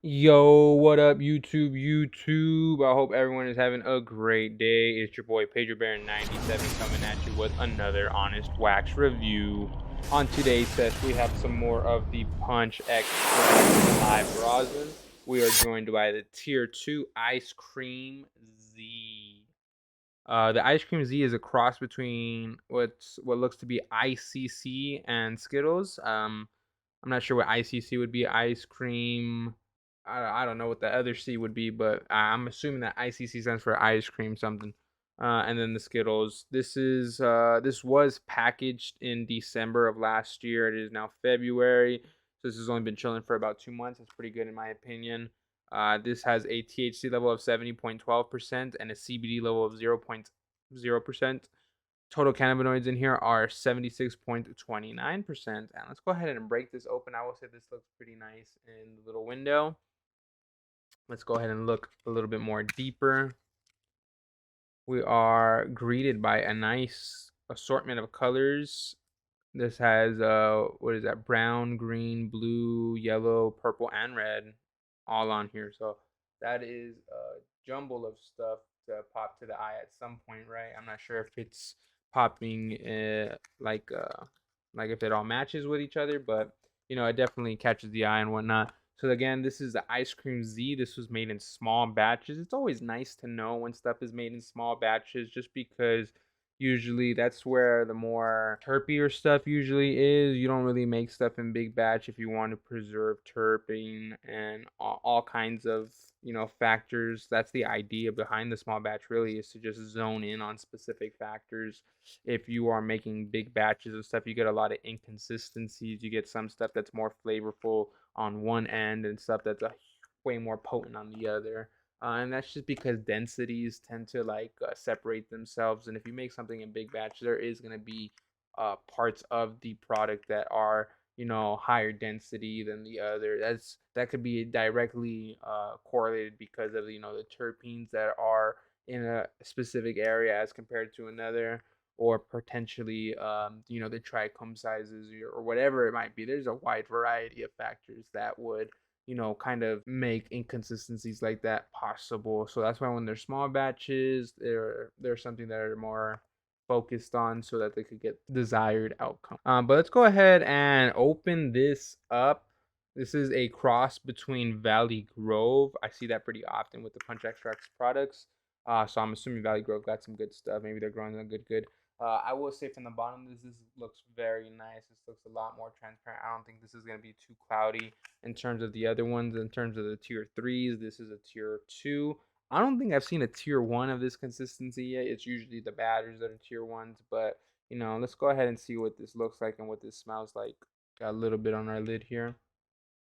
Yo, what up, YouTube? I hope everyone is having a great day. It's your boy Pedro Baron 97 coming at you with another honest wax review. On today's test, we have some more of the Punch Express Live Rosin. We are joined by the Tier 2 Ice Cream Z. The Ice Cream Z is a cross between what looks to be ICC and Skittles. I'm not sure what ICC would be. Ice cream. I don't know what the other C would be, but I'm assuming that ICC stands for ice cream something. And then the Skittles. This was packaged in December of last year. It is now February, so this has only been chilling for about 2 months. That's pretty good in my opinion. This has a THC level of 70.12% and a CBD level of 0.0%. Total cannabinoids in here are 76.29%. And let's go ahead and break this open. I will say this looks pretty nice in the little window. Let's go ahead and look a little bit more deeper. We are greeted by a nice assortment of colors. This has what is that? Brown, green, blue, yellow, purple, and red all on here. So that is a jumble of stuff to pop to the eye at some point, right? I'm not sure if it's popping like if it all matches with each other, but it definitely catches the eye and whatnot. So again, this is the Ice Cream Z. This was made in small batches. It's always nice to know when stuff is made in small batches, just because usually that's where the more terpier stuff usually is. You don't really make stuff in big batch if you want to preserve terpene and all kinds of factors. That's the idea behind the small batch, really, is to just zone in on specific factors. If you are making big batches of stuff, you get a lot of inconsistencies. You get some stuff that's more flavorful on one end and stuff that's way more potent on the other. And that's just because densities tend to separate themselves. And if you make something in big batch, there is going to be parts of the product that are higher density than the other. That could be directly correlated because of the terpenes that are in a specific area as compared to another, or potentially the trichome sizes or whatever it might be. There's a wide variety of factors that would kind of make inconsistencies like that possible. So that's why when they're small batches, they're something that are more focused on so that they could get desired outcome. But let's go ahead and open this up. This is a cross between Valley Grove. I see that pretty often with the Punch Extracts products. So I'm assuming Valley Grove got some good stuff. Maybe they're growing them good. I will say from the bottom, this looks very nice. This looks a lot more transparent. I don't think this is going to be too cloudy in terms of the other ones. In terms of the tier 3s, this is a tier 2. I don't think I've seen a tier 1 of this consistency yet. It's usually the batters that are tier 1s. But, let's go ahead and see what this looks like and what this smells like. Got a little bit on our lid here.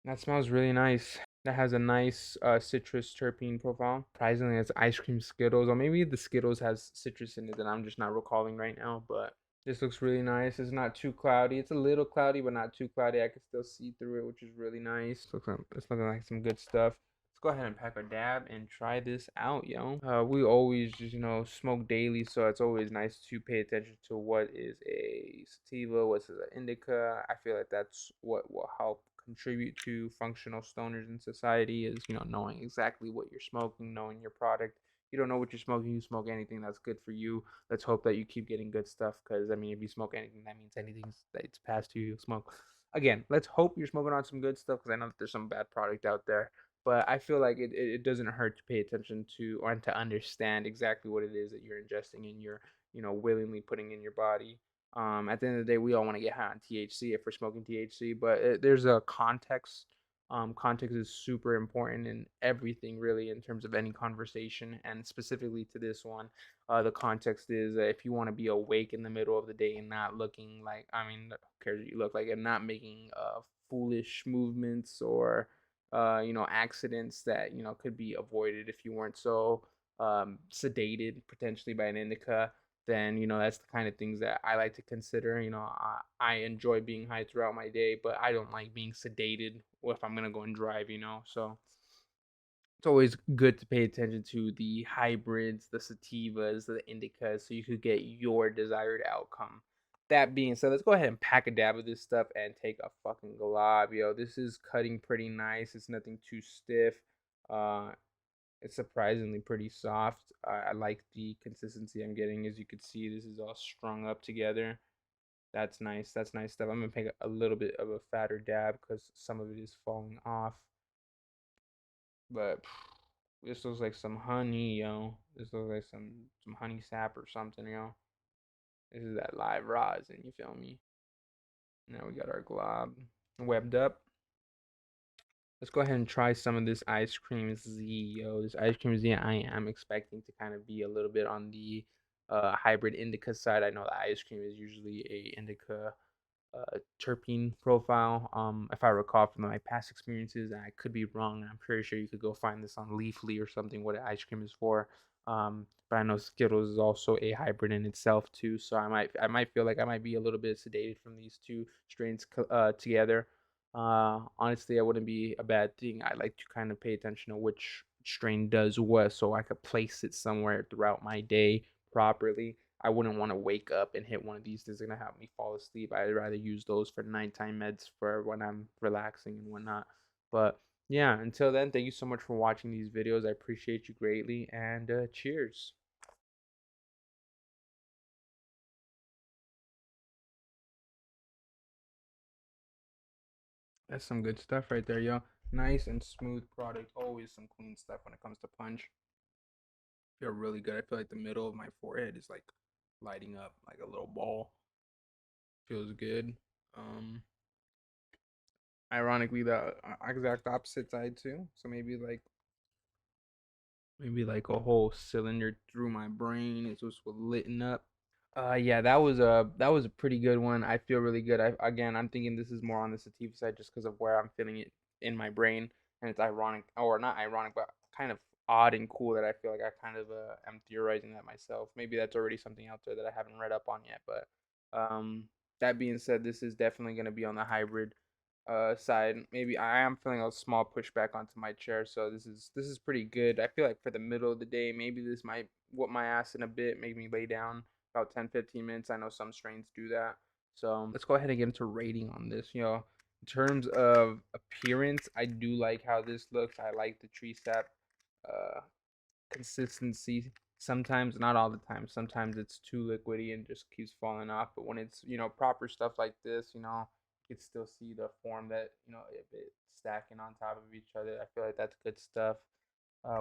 That smells really nice. That has a nice citrus terpene profile. Surprisingly, it's ice cream Skittles, or maybe the Skittles has citrus in it that I'm just not recalling right now. But this looks really nice. It's not too cloudy. It's a little cloudy, but not too cloudy. I can still see through it, which is really nice. It's looking like some good stuff. Let's go ahead and pack a dab and try this out, yo. We always just smoke daily, so it's always nice to pay attention to what is a sativa, what's an indica. I feel like that's what will help contribute to functional stoners in society, is knowing exactly what you're smoking, knowing your product. You don't know what you're smoking, you smoke anything that's good for you. Let's hope that you keep getting good stuff, because I mean, if you smoke anything, that means anything that's past you, you'll smoke. Again, let's hope you're smoking on some good stuff, because I know that there's some bad product out there. But I feel like it doesn't hurt to pay attention to, or to understand exactly what it is that you're ingesting and you're willingly putting in your body. At the end of the day, we all want to get high on THC if we're smoking THC, but there's a context. Context is super important in everything, really, in terms of any conversation, and specifically to this one. The context is if you want to be awake in the middle of the day and not looking like, I mean, who cares what you look like, and not making foolish movements or accidents that could be avoided if you weren't so sedated potentially by an indica. Then that's the kind of things that I like to consider. I enjoy being high throughout my day, but I don't like being sedated if I'm gonna go and drive. So it's always good to pay attention to the hybrids, the sativas, the indicas, so you could get your desired outcome. that being said, let's go ahead and pack a dab of this stuff and take a fucking glob, yo. This is cutting pretty nice. It's nothing too stiff. Uh, it's surprisingly pretty soft. I like the consistency I'm getting. As you can see, this is all strung up together. That's nice. That's nice stuff. I'm gonna take a little bit of a fatter dab because some of it is falling off. But this looks like some honey, yo. This looks like some honey sap or something, yo. This is that live rosin, you feel me? Now we got our glob webbed up. Let's go ahead and try some of this ice cream Z, yo. This ice cream Z, I am expecting to kind of be a little bit on the hybrid indica side. I know the ice cream is usually a indica terpene profile. If I recall from my past experiences, and I could be wrong, I'm pretty sure you could go find this on Leafly or something what ice cream is for. But I know Skittles is also a hybrid in itself too, so I might feel like I might be a little bit sedated from these two strains together. Honestly, I wouldn't be a bad thing. I like to kind of pay attention to which strain does what, so I could place it somewhere throughout my day properly. I wouldn't want to wake up and hit one of these. This is gonna help me fall asleep. I'd rather use those for nighttime meds for when I'm relaxing and whatnot. But yeah, until then, thank you so much for watching these videos. I appreciate you greatly, and cheers. That's some good stuff right there, yo. Nice and smooth product. Always some clean stuff when it comes to punch. Feel really good. I feel like the middle of my forehead is like lighting up like a little ball. Feels good. Um, Ironically, the exact opposite side too. So maybe like a whole cylinder through my brain is just what lit up. Yeah, that was a pretty good one. I feel really good. I'm thinking this is more on the sativa side just because of where I'm feeling it in my brain, and it's ironic, or not ironic, but kind of odd and cool that I feel like I kind of am theorizing that myself. Maybe that's already something out there that I haven't read up on yet. But that being said, this is definitely gonna be on the hybrid side. Maybe I am feeling a small pushback onto my chair, so this is pretty good. I feel like for the middle of the day, maybe this might whoop my ass in a bit, make me lay down about 10-15 minutes. I know some strains do that. So let's go ahead and get into rating on this. In terms of appearance, I do like how this looks. I like the tree sap uh, consistency. Sometimes, not all the time. Sometimes it's too liquidy and just keeps falling off. But when it's proper stuff like this, you can still see the form that if it's stacking on top of each other. I feel like that's good stuff.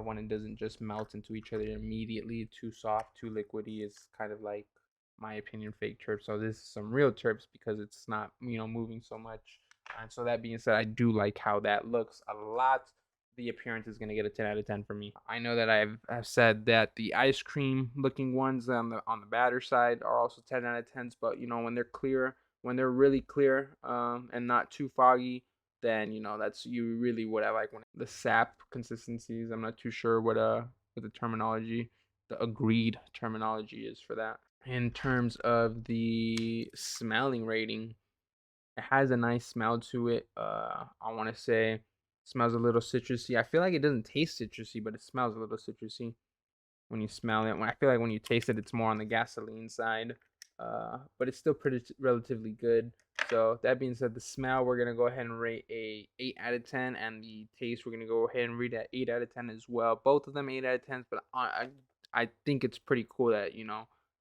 When it doesn't just melt into each other immediately, too soft, too liquidy is kind of like my opinion fake terps. So this is some real terps because it's not moving so much. And so that being said, I do like how that looks a lot. The appearance is gonna get a 10 out of 10 for me. I know that I've said that the ice cream looking ones on the batter side are also 10 out of 10s, but when they're clear, when they're really clear, and not too foggy, then that's you really what I like when the sap consistencies. I'm not too sure what the terminology, the agreed terminology is for that. In terms of the smelling rating, it has a nice smell to it. I want to say smells a little citrusy. I feel like it doesn't taste citrusy, but it smells a little citrusy when you smell it. When I feel like when you taste it, it's more on the gasoline side. But it's still pretty relatively good. So that being said, the smell we're gonna go ahead and rate a 8 out of 10, and the taste we're gonna go ahead and rate at 8 out of 10 as well. Both of them 8 out of 10s, but I think it's pretty cool that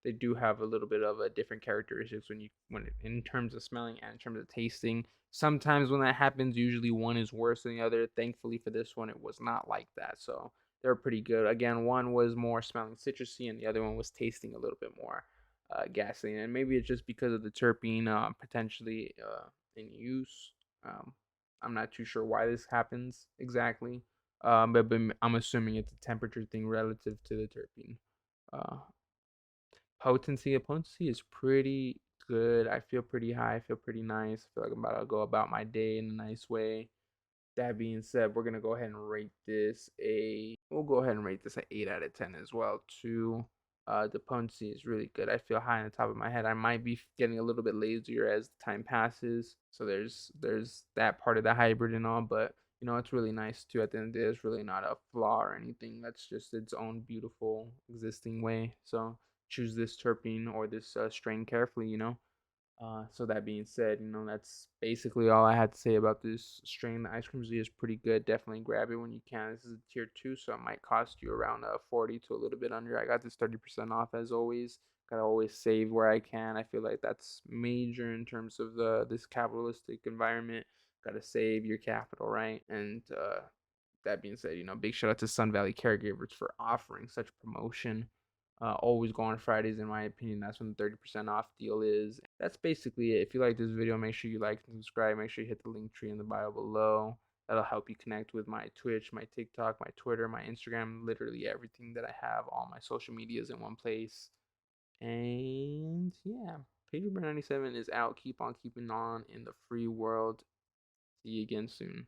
they do have a little bit of a different characteristics when in terms of smelling and in terms of tasting. Sometimes when that happens, usually one is worse than the other. Thankfully for this one, it was not like that. So they were pretty good. Again, one was more smelling citrusy, and the other one was tasting a little bit more gasoline. And maybe it's just because of the terpene potentially in use. Um, I'm not too sure why this happens exactly, but I'm assuming it's a temperature thing relative to the terpene. Uh, potency is pretty good. I feel pretty high. I feel pretty nice. I feel like I'm about to go about my day in a nice way. That being said, we're gonna go ahead and rate this a. We'll go ahead and rate this an 8 out of 10 as well too. The potency is really good. I feel high on the top of my head. I might be getting a little bit lazier as time passes. So there's that part of the hybrid and all, but it's really nice too. At the end of the day, it's really not a flaw or anything. That's just its own beautiful existing way. So choose this terpene or this strain carefully. So that being said, that's basically all I had to say about this strain. The Ice Cream Z is pretty good. Definitely grab it when you can. This is a tier 2, so it might cost you around 40 to a little bit under. I got this 30% off as always. Gotta always save where I can. I feel like that's major in terms of this capitalistic environment. Gotta save your capital, right? And that being said, big shout out to Sun Valley Caregivers for offering such promotion. Always go on Fridays, in my opinion. That's when the 30% off deal is. That's basically it. If you like this video, make sure you like and subscribe. Make sure you hit the link tree in the bio below. That'll help you connect with my Twitch, my TikTok, my Twitter, my Instagram, literally everything that I have. All my social medias in one place. And yeah, PagerBear97 is out. Keep on keeping on in the free world. See you again soon.